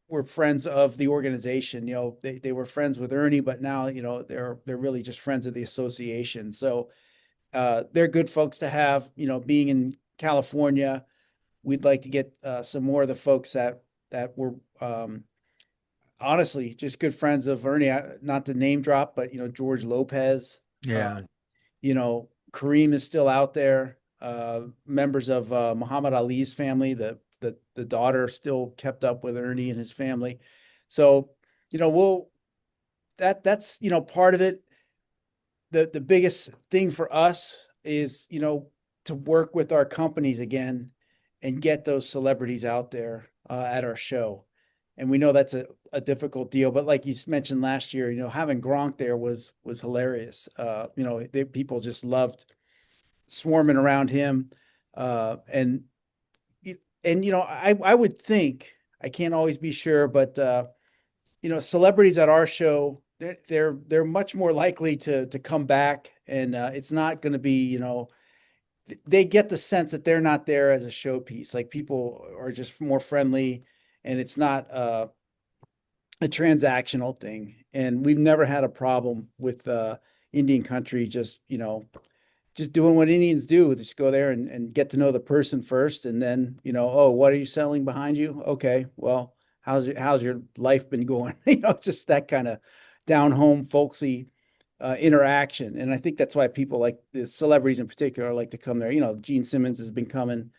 were friends of the organization. They were friends with Ernie, but now they're really just friends of the association. So they're good folks to have. Being in California, we'd like to get some more of the folks that were honestly just good friends of Ernie. Not to name drop, but George Lopez.
Yeah.
Kareem is still out there. Members of Muhammad Ali's family, the daughter still kept up with Ernie and his family. So, that's part of it. The biggest thing for us is, to work with our companies again and get those celebrities out there at our show. And we know that's a difficult deal, but like you mentioned last year, having Gronk there was hilarious. People just loved swarming around him. And I would think, I can't always be sure, but celebrities at our show, they're much more likely to come back, and it's not going to be, they get the sense that they're not there as a showpiece. Like, people are just more friendly, and it's not a transactional thing. And we've never had a problem with Indian country just doing what Indians do. Just go there and get to know the person first, and then oh, what are you selling behind you? Okay, well, how's your life been going? Just that kind of down home folksy interaction. And I think that's why people, like the celebrities in particular, like to come there. Gene Simmons has been coming,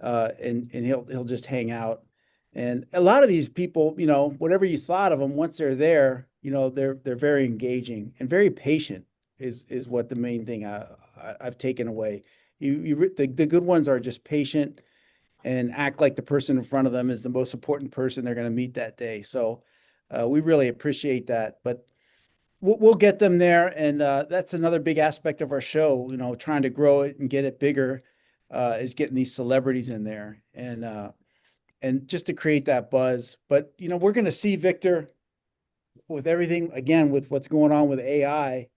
and he'll just hang out. And a lot of these people, whatever you thought of them, once they're there, they're very engaging and very patient. Is what the main thing I've taken away. The good ones are just patient and act like the person in front of them is the most important person they're going to meet that day. So we really appreciate that. But we'll get them there, and that's another big aspect of our show. Trying to grow it and get it bigger is getting these celebrities in there, and just to create that buzz. But we're going to see, Victor, with everything again, with what's going on with AI.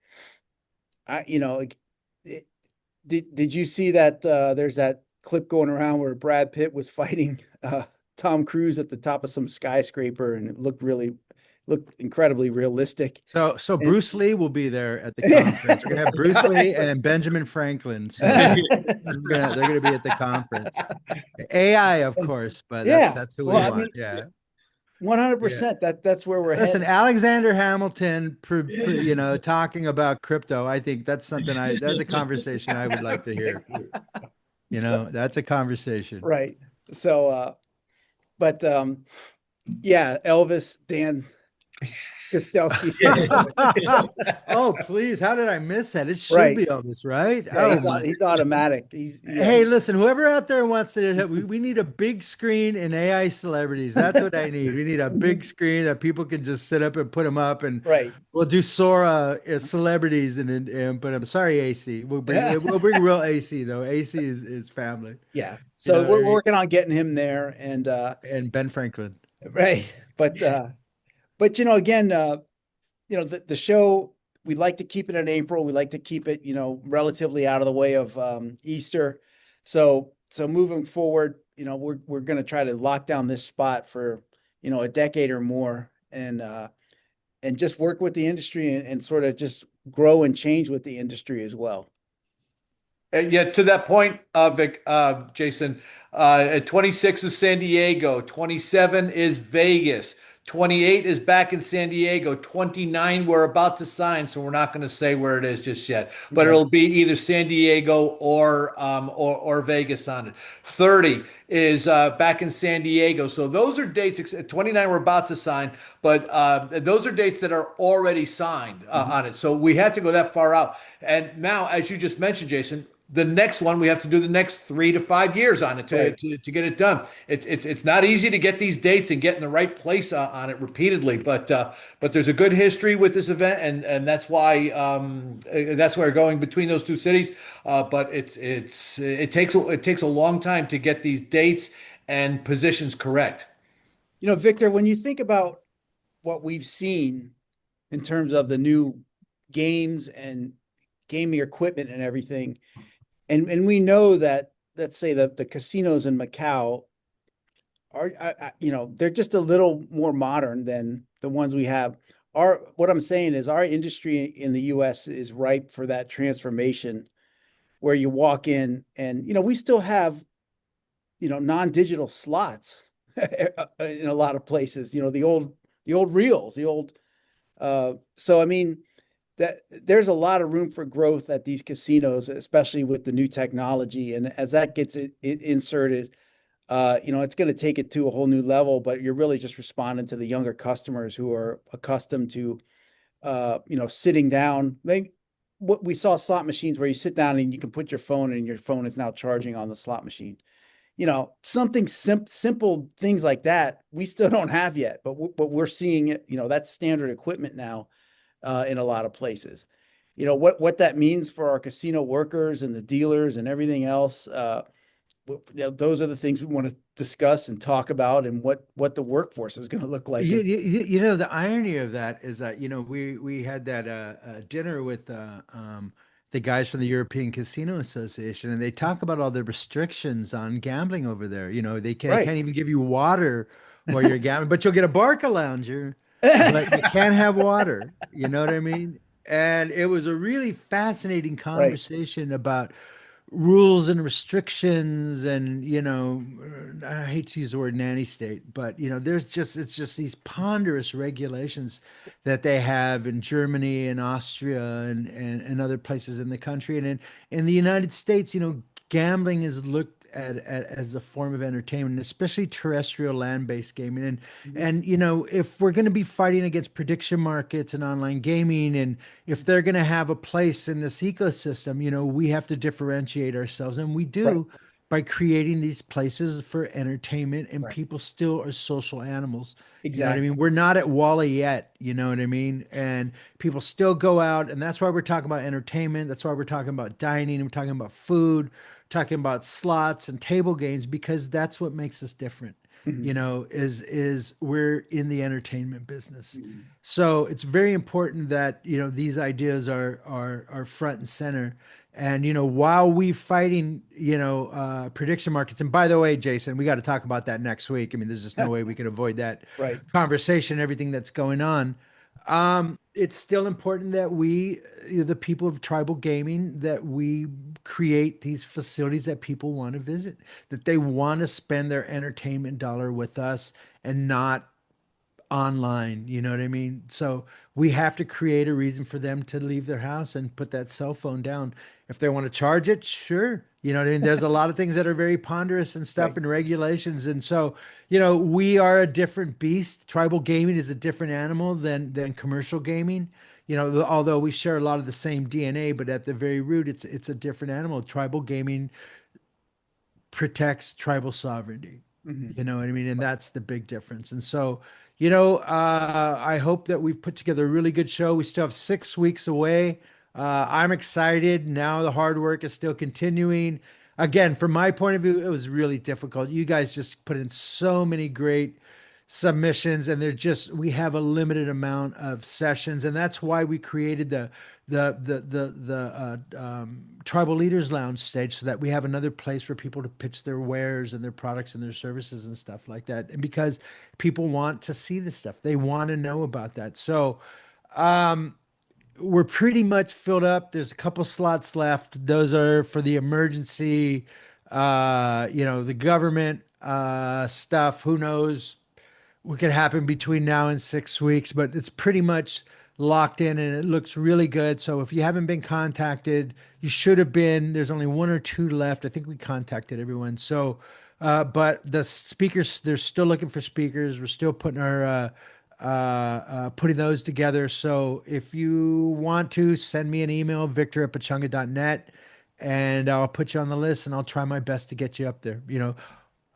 Did you see that there's that clip going around where Brad Pitt was fighting Tom Cruise at the top of some skyscraper, and it looked incredibly realistic.
So Bruce Lee will be there at the conference. We're gonna have Bruce Lee and Benjamin Franklin. So they're gonna be at the conference. AI, of course, but that's who we want. Yeah.
100%. That's where we're
Listen,
headed.
Alexander Hamilton, talking about crypto. I think that's that's a conversation I would like to hear. That's a conversation.
Right. So, but yeah, Elvis, Dan Kostelski.
Oh, please. How did I miss that? It should be Elvis, right?
Yeah, he's automatic.
Hey, listen, whoever out there wants to, we need a big screen and AI celebrities. That's what I need. We need a big screen that people can just sit up and put them up, and we'll do Sora celebrities and put them. Sorry, AC. We'll bring real AC though. AC is family.
Yeah. So we're working on getting him there, and
Ben Franklin.
Right. But again, the show, we like to keep it in April. We like to keep it, relatively out of the way of Easter. So moving forward, we're going to try to lock down this spot for, a decade or more, and just work with the industry and sort of just grow and change with the industry as well.
Yeah, to that point, Jason, 26 is San Diego, 27 is Vegas, 28 is back in San Diego, 29 we're about to sign, so we're not going to say where it is just yet, but it'll be either San Diego or Vegas on it. 30 is back in San Diego, so those are dates. 29 we're about to sign, but those are dates that are already signed on it. So we have to go that far out. And now, as you just mentioned, Jason, the next one we have to do the next 3 to 5 years on it to get it done. It's not easy to get these dates and get in the right place on it repeatedly, but there's a good history with this event, and that's why we're going between those two cities. But it takes a long time to get these dates and positions correct.
Victor, when you think about what we've seen in terms of the new games and gaming equipment and everything, and we know that, let's say, the casinos in Macau are, they're just a little more modern than the ones we have. What I'm saying is our industry in the U.S. is ripe for that transformation, where you walk in and, we still have, non-digital slots in a lot of places, the old reels, so I mean, that there's a lot of room for growth at these casinos, especially with the new technology. And as that gets inserted, it's going to take it to a whole new level, but you're really just responding to the younger customers who are accustomed to, sitting down. What we saw slot machines where you sit down and you can put your phone and your phone is now charging on the slot machine. Something simple things like that we still don't have yet, but we're seeing it. That's standard equipment now in a lot of places. What that means for our casino workers and the dealers and everything else. Those are the things we want to discuss and talk about, and what the workforce is going to look like.
The irony of that is that we had that dinner with the guys from the European Casino Association, and they talk about all the restrictions on gambling over there. They can't even give you water while you're gambling, but you'll get a Barca lounger, but you can't have water. You know what I mean? And it was a really fascinating conversation about rules and restrictions, and I hate to use the word nanny state, but it's just these ponderous regulations that they have in Germany and Austria and other places in the country. And in the United States, gambling is looked at as a form of entertainment, especially terrestrial land-based gaming. And if we're going to be fighting against prediction markets and online gaming, and if they're going to have a place in this ecosystem, we have to differentiate ourselves, and we do by creating these places for entertainment. And people still are social animals.
Exactly.
You know what I mean? We're not at Wall-E yet. You know what I mean? And people still go out, and that's why we're talking about entertainment. That's why we're talking about dining. We're talking about food, talking about slots and table games, because that's what makes us different. Is we're in the entertainment business. So it's very important that these ideas are front and center. And while we fighting prediction markets, and by the way, Jason, we got to talk about that next week. I mean, there's just no way we can avoid that conversation, everything that's going on. It's still important that we, the people of tribal gaming, that we create these facilities that people want to visit, that they want to spend their entertainment dollar with us and not online. You know what I mean? So we have to create a reason for them to leave their house and put that cell phone down. If they want to charge it, sure. You know what I mean? There's a lot of things that are very ponderous and stuff and regulations. And so, we are a different beast. Tribal gaming is a different animal than commercial gaming. Although we share a lot of the same DNA, but at the very root, it's a different animal. Tribal gaming protects tribal sovereignty. You know what I mean? And that's the big difference. And so, I hope that we've put together a really good show. We still have 6 weeks away. I'm excited. Now the hard work is still continuing. Again, from my point of view, it was really difficult. You guys just put in so many great submissions, and we have a limited amount of sessions, and that's why we created the tribal leaders lounge stage, so that we have another place for people to pitch their wares and their products and their services and stuff like that. And because people want to see this stuff, they want to know about that. So we're pretty much filled up. There's a couple slots left. Those are for the emergency, the government stuff. Who knows what could happen between now and 6 weeks, but it's pretty much locked in and it looks really good. So if you haven't been contacted, you should have been. There's only one or two left. I think we contacted everyone. So, but the speakers, they're still looking for speakers. We're still putting putting those together. So if you want to send me an email, victor@pachanga.net, and I'll put you on the list and I'll try my best to get you up there.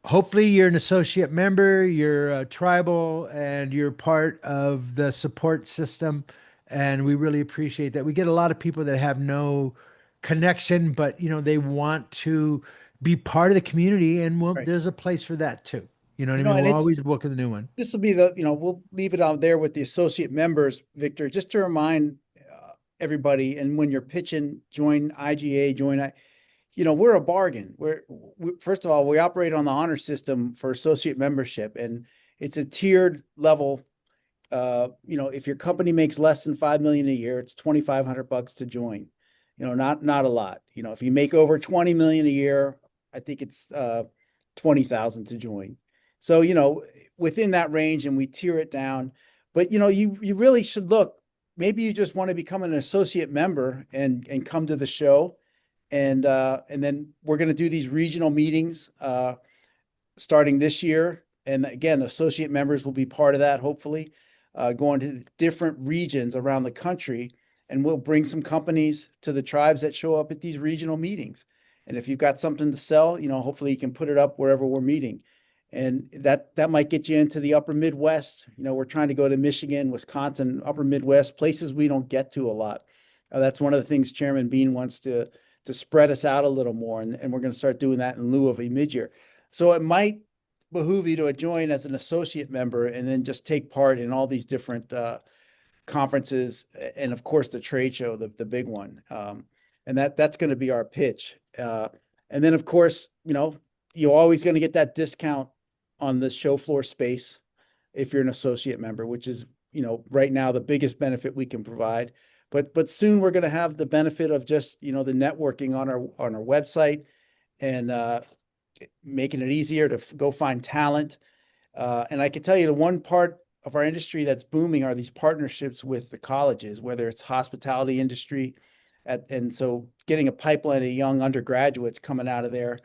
Hopefully you're an associate member, you're tribal, and you're part of the support system. And we really appreciate that. We get a lot of people that have no connection, but they want to be part of the community, and there's a place for that too. You know what I mean? We'll always look at the new one.
This will be we'll leave it out there with the associate members, Victor, just to remind everybody. And when you're pitching, join IGA, we're a bargain. First of all, we operate on the honor system for associate membership, and it's a tiered level. If your company makes less than $5 million a year, it's $2,500 to join. Not a lot. If you make over 20 million a year, I think it's 20,000 to join. So, within that range, and we tier it down. But you really should look. Maybe you just want to become an associate member and come to the show. And then we're going to do these regional meetings starting this year. And again, associate members will be part of that, hopefully, going to different regions around the country. And we'll bring some companies to the tribes that show up at these regional meetings. And if you've got something to sell, hopefully you can put it up wherever we're meeting. And that might get you into the upper Midwest. We're trying to go to Michigan, Wisconsin, upper Midwest, places we don't get to a lot. That's one of the things Chairman Bean wants to spread us out a little more. And we're going to start doing that in lieu of a mid-year. So it might behoove you to join as an associate member and then just take part in all these different conferences. And of course, the trade show, the big one. And that's going to be our pitch. And then, of course, you're always going to get that discount on the show floor space if you're an associate member, which is, right now the biggest benefit we can provide. But soon we're going to have the benefit of just, the networking on our website and making it easier to go find talent. And I can tell you the one part of our industry that's booming are these partnerships with the colleges, whether it's hospitality industry. And so getting a pipeline of young undergraduates coming out of there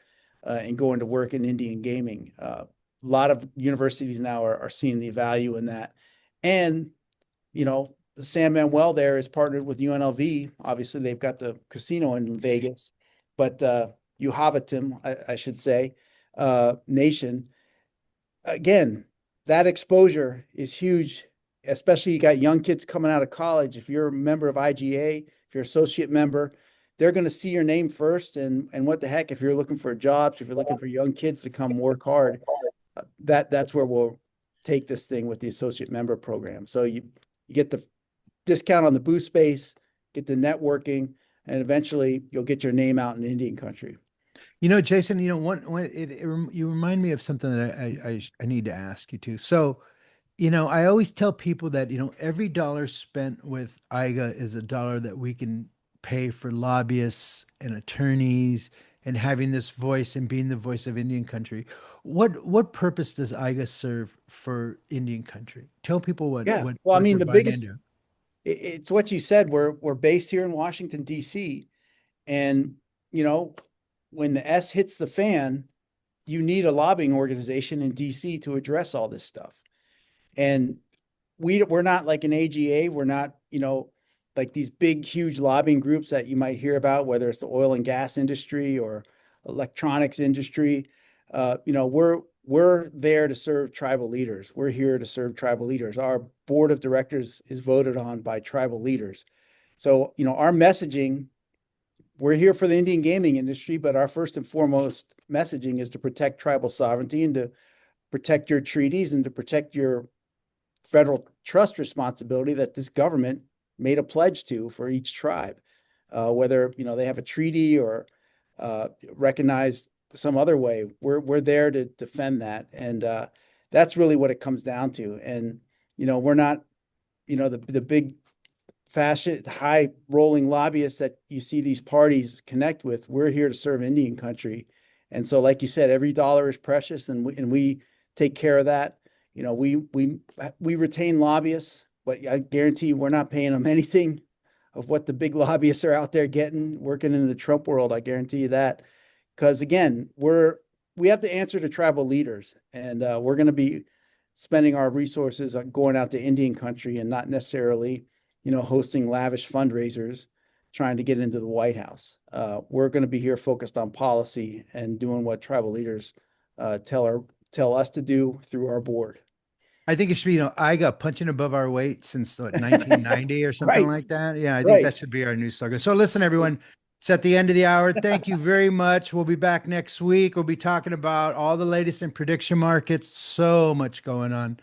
and going to work in Indian gaming. A lot of universities now are seeing the value in that. And, the San Manuel there is partnered with UNLV. Obviously, they've got the casino in Vegas, but Uhavitim, I should say, Nation. Again, that exposure is huge, especially you got young kids coming out of college. If you're a member of IGA, if you're an associate member, they're going to see your name first. And what the heck, if you're looking for jobs, if you're looking for young kids to come work hard, that's where we'll take this thing with the associate member program. So you get the discount on the booth space, get the networking, and eventually you'll get your name out in Indian country.
Jason, you remind me of something that I need to ask you too. So, I always tell people that, every dollar spent with IGA is a dollar that we can pay for lobbyists and attorneys and having this voice and being the voice of Indian country. What purpose does IGA serve for Indian country? Tell people what.
Yeah. Well, I mean, the biggest, it's what you said. We're based here in Washington, D.C. And, when the S hits the fan, you need a lobbying organization in D.C. to address all this stuff. And we're not like an AGA. We're not, like these big, huge lobbying groups that you might hear about, whether it's the oil and gas industry or electronics industry. We're there to serve tribal leaders. We're here to serve tribal leaders. Our board of directors is voted on by tribal leaders. So, our messaging, we're here for the Indian gaming industry, but our first and foremost messaging is to protect tribal sovereignty and to protect your treaties and to protect your federal trust responsibility that this government made a pledge to for each tribe, whether they have a treaty or recognized some other way. We're there to defend that, and that's really what it comes down to. And we're not the big fascist high rolling lobbyists that you see these parties connect with. We're here to serve Indian country, and so like you said, every dollar is precious, and we take care of that. We retain lobbyists, but I guarantee you we're not paying them anything of what the big lobbyists are out there getting working in the Trump world. I guarantee you that, because again, we have to answer to tribal leaders, and we're going to be spending our resources on going out to Indian country and not necessarily, hosting lavish fundraisers, trying to get into the White House. We're going to be here focused on policy and doing what tribal leaders tell us to do through our board.
I think it should be, IGA punching above our weight since 1990 or something like that. Yeah, I think that should be our new slogan. So listen, everyone, it's at the end of the hour. Thank you very much. We'll be back next week. We'll be talking about all the latest in prediction markets. So much going on.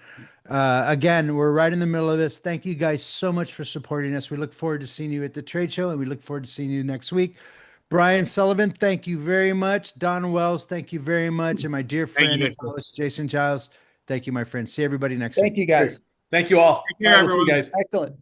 Again, we're right in the middle of this. Thank you guys so much for supporting us. We look forward to seeing you at the trade show, and we look forward to seeing you next week. Brian Sullivan, thank you very much. Don Wells, thank you very much. And my dear friend and host, Jason Giles, thank you, my friend. See everybody next week.
Thank you, guys.
Thank you all.
Take care, everyone.
Guys.
Excellent.